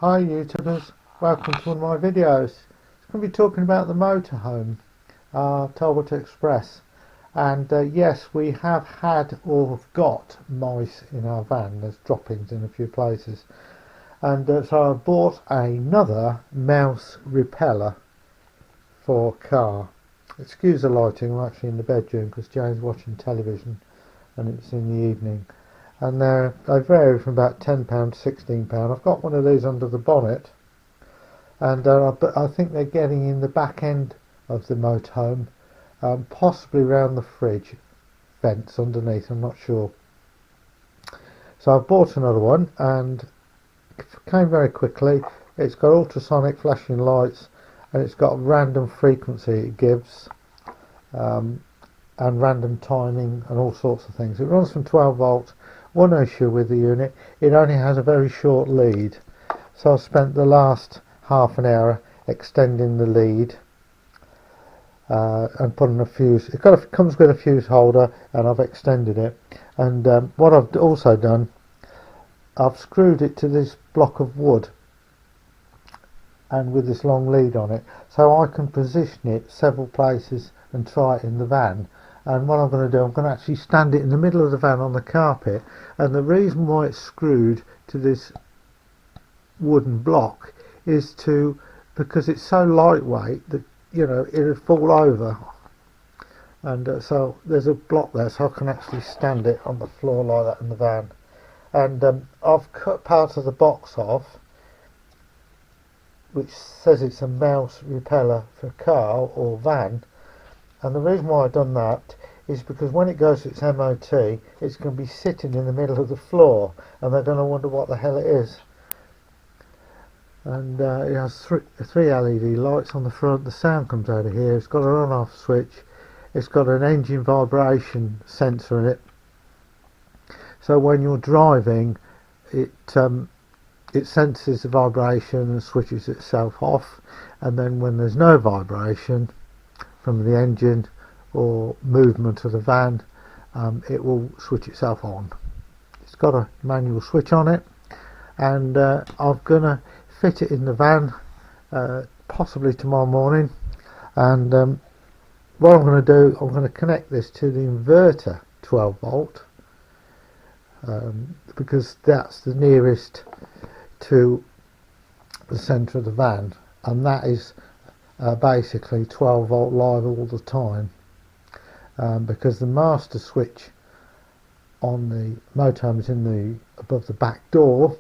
Hi YouTubers, welcome to one of my videos. It's going to be talking about the motorhome, Talbot Express. And yes, we have had or have got mice in our van. There's droppings in a few places. And so I bought another mouse repeller for car. Excuse the lighting, I'm actually in the bedroom because Jane's watching television and it's in the evening. And they vary from about £10 to £16. I've got one of these under the bonnet, and I think they're getting in the back end of the motorhome, possibly around the fridge vents underneath, I'm not sure. So I bought another one and it came very quickly. It's got ultrasonic flashing lights and it's got random frequency it gives, and random timing and all sorts of things. It runs from 12 volts. One issue with the unit, it only has a very short lead, so I've spent the last half an hour extending the lead and putting a fuse. It comes with a fuse holder and I've extended it, and what I've also done, I've screwed it to this block of wood and with this long lead on it, so I can position it several places and try it in the van. And what I'm going to do, I'm going to actually stand it in the middle of the van on the carpet, and the reason why it's screwed to this wooden block is because it's so lightweight that it'll fall over, and so there's a block there so I can actually stand it on the floor like that in the van. And I've cut part of the box off which says it's a mouse repeller for car or van. And the reason why I've done that is because when it goes to its MOT, it's going to be sitting in the middle of the floor and they're going to wonder what the hell it is. And it has three LED lights on the front. The sound comes out of here. It's got an on-off switch. It's got an engine vibration sensor in it. So when you're driving, it senses the vibration and switches itself off. And then when there's no vibration from the engine or movement of the van, it will switch itself on. It's got a manual switch on it, and I'm gonna fit it in the van possibly tomorrow morning. And what I'm going to do, I'm going to connect this to the inverter 12 volt, because that's the nearest to the centre of the van, and that is basically 12 volt live all the time, because the master switch on the motorhome is above the back door,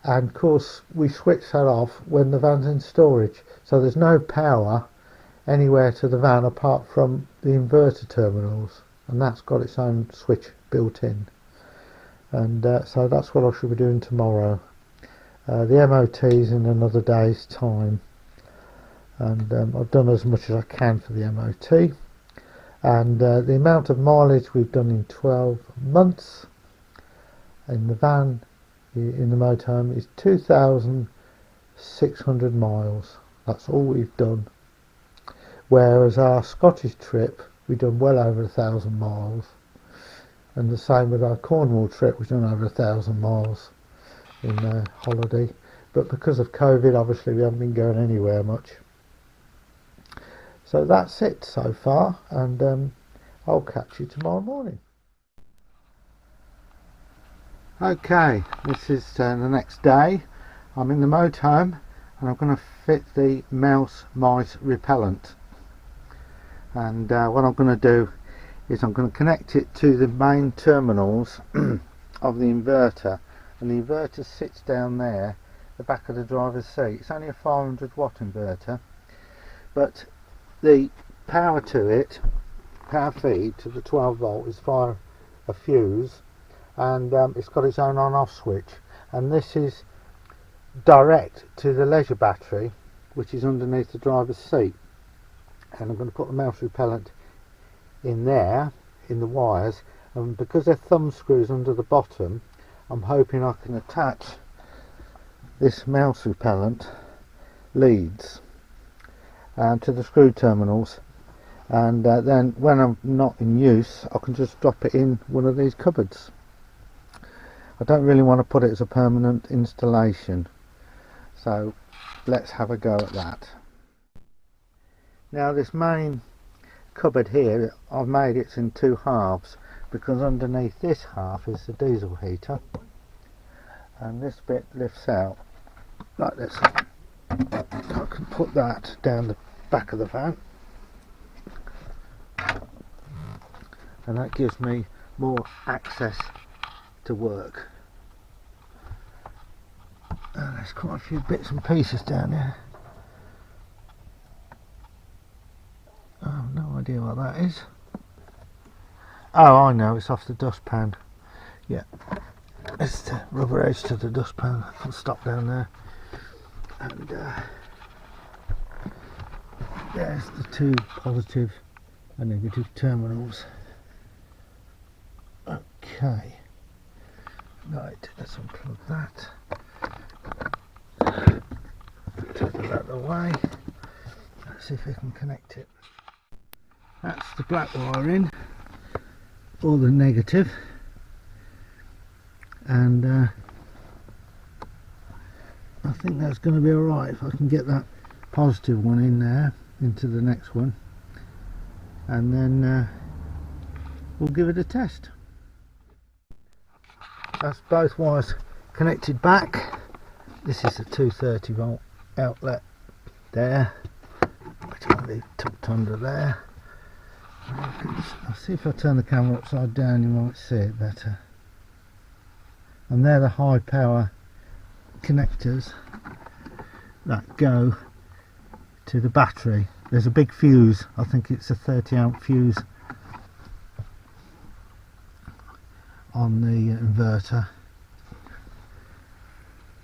and of course we switch that off when the van's in storage, so there's no power anywhere to the van apart from the inverter terminals, and that's got its own switch built in. And so that's what I should be doing tomorrow. The MOT is in another day's time, and I've done as much as I can for the MOT, and the amount of mileage we've done in 12 months in the van, in the motorhome, is 2,600 miles. That's all we've done, whereas our Scottish trip we've done well over 1,000 miles, and the same with our Cornwall trip, we've done over 1,000 miles in holiday. But because of COVID, obviously we haven't been going anywhere much. So that's it so far, and I'll catch you tomorrow morning. Okay, this is the next day. I'm in the motorhome and I'm going to fit the mice repellent. And what I'm going to do is I'm going to connect it to the main terminals of the inverter, and the inverter sits down there the back of the driver's seat. It's only a 500 watt inverter, but the power feed to the 12 volt is via a fuse, and it's got its own on-off switch, and this is direct to the leisure battery which is underneath the driver's seat. And I'm going to put the mouse repellent in there in the wires, and because they're thumb screws under the bottom, I'm hoping I can attach this mouse repellent leads to the screw terminals, and then when I'm not in use I can just drop it in one of these cupboards. I don't really want to put it as a permanent installation, So let's have a go at that. Now this main cupboard here, I've made it in two halves because underneath this half is the diesel heater, and this bit lifts out like this. I can put that down the back of the van, and that gives me more access to work. And there's quite a few bits and pieces down there. I have no idea what that is. Oh, I know, it's off the dustpan. Yeah, it's the rubber edge to the dustpan. I can stop down there. And there's the two positive and negative terminals. Okay, right, let's unplug that. Take that out of the way. Let's see if we can connect it. That's the black wiring, or the negative, and I think that's going to be alright if I can get that positive one in there into the next one, and then we'll give it a test. That's both wires connected back. This is a 230 volt outlet there, which I'll leave tucked under there. I'll see if I turn the camera upside down, you might see it better. And they're the high power connectors that go to the battery. There's a big fuse, I think it's a 30 amp fuse on the inverter,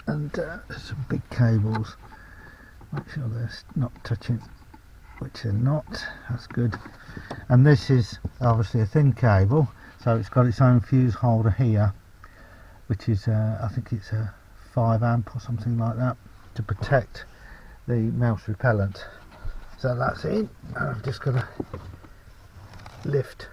and there's some big cables. Make sure they're not touching, which they're not. That's good. And this is obviously a thin cable, so it's got its own fuse holder here, which is I think it's a 5 amp or something like that, to protect the mouse repellent. So that's in, and I've just got to lift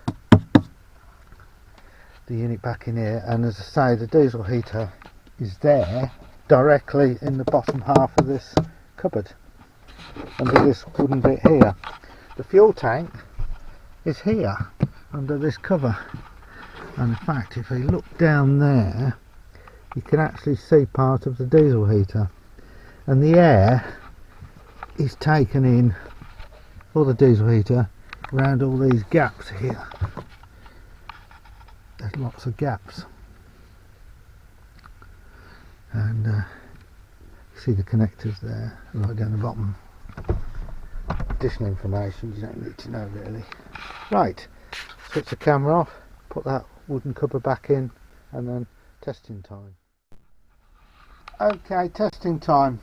the unit back in here, and as I say, the diesel heater is there directly in the bottom half of this cupboard, under this wooden bit here. The fuel tank is here under this cover, and in fact if you look down there you can actually see part of the diesel heater, and the air is taken in for the diesel heater around all these gaps here. There's lots of gaps, and you see the connectors there right down the bottom. Additional information you don't need to know really. Right, switch the camera off, put that wooden cupboard back in, and then testing time. Okay, testing time.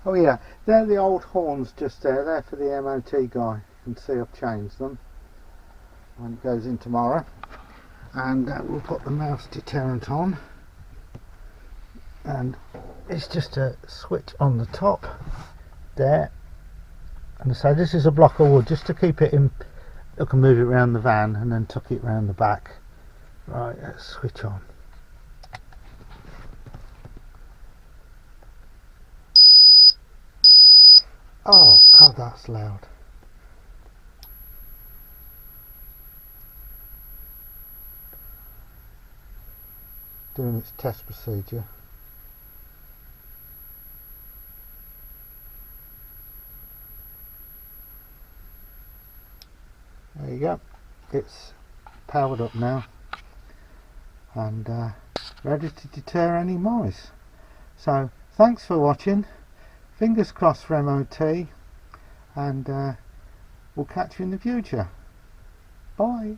Oh yeah, they're the old horns just there. They're for the MOT guy. You can see I've changed them when it goes in tomorrow. And we'll put the mouse deterrent on, and it's just a switch on the top there. And so this is a block of wood just to keep it in. I can move it around the van and then tuck it around the back. Right, let's switch on. Oh God, that's loud. Doing its test procedure. There you go, it's powered up now and ready to deter any mice. So thanks for watching, fingers crossed for MOT, and we'll catch you in the future. Bye.